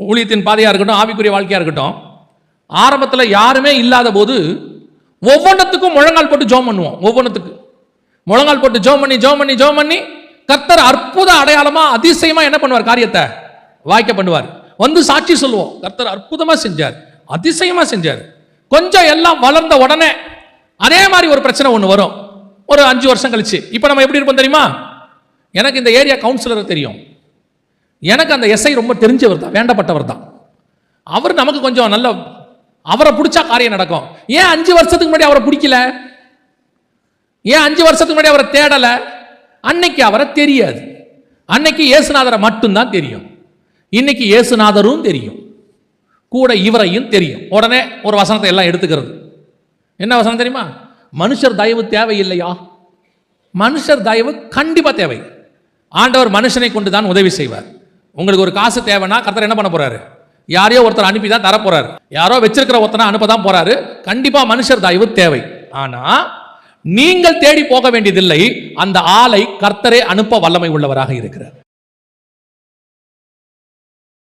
ஊழியத்தின் பாதையாக இருக்கட்டும், ஆவிக்குரிய வாழ்க்கையாக இருக்கட்டும், ஆரம்பத்தில் யாருமே இல்லாத போது ஒவ்வொன்றத்துக்கும் முழங்கால் போட்டு ஜெபம் பண்ணுவோம். ஒவ்வொன்றத்துக்கு முழங்கால் போட்டு ஜெபம் பண்ணி கர்த்தர் அற்புத அடையாளமா அதிசயமா என்ன பண்ணுவார்? காரியத்தை வாய்க்க பண்ணுவார். வந்து சாட்சி சொல்லுவோம், கர்த்தர் அற்புதமா செஞ்சார், அதிசயமா செஞ்சார். கொஞ்சம் எல்லாம் வளர்ந்த உடனே அதே மாதிரி ஒரு பிரச்சனை ஒன்று வரும். ஒரு 5 வருஷம் கழிச்சு இப்போ நம்ம எப்படி இருப்போம் தெரியுமா? எனக்கு இந்த ஏரியா கவுன்சிலர் தெரியும், எனக்கு அந்த எஸ்ஐ ரொம்ப தெரிஞ்சவர் தான், வேண்டப்பட்டவர் தான். அவர் நமக்கு கொஞ்சம் நல்ல, அவரை பிடிச்சா காரியம் நடக்கும். ஏன் 5 வருஷத்துக்கு முன்னாடி அவரை பிடிக்கல? ஏன் 5 வருஷத்துக்கு முன்னாடி அவரை தேடல? அன்னைக்கு அவரை தெரியாது. அன்னைக்கு இயேசுநாதரை மட்டும்தான் தெரியும். இன்னைக்கு இயேசுநாதரும் தெரியும், கூட இவரையும் தெரியும். உடனே ஒரு வசனத்தை எல்லாம் எடுத்துக்கிறது. என்ன வசனம் தெரியுமா? மனுஷர் தயவு தேவையில்லையா? மனுஷர் தயவு கண்டிப்பா தேவை. ஆண்டவர் மனுஷனை கொண்டு தான் உதவி செய்வார். உங்களுக்கு ஒரு காசு தேவைன்னா கர்த்தர் என்ன பண்ண போறாரு? யாரையோ ஒருத்தர் அனுப்பி தான் தர போறாரு. யாரோ வச்சிருக்கிற ஒருத்தனை அனுப்ப தான் போறாரு. கண்டிப்பா மனுஷர் தயவு தேவை. ஆனா நீங்கள் தேடி போக வேண்டியதில்லை, அந்த ஆளை கர்த்தரே அனுப்ப வல்லமை உள்ளவராக இருக்கிறார்.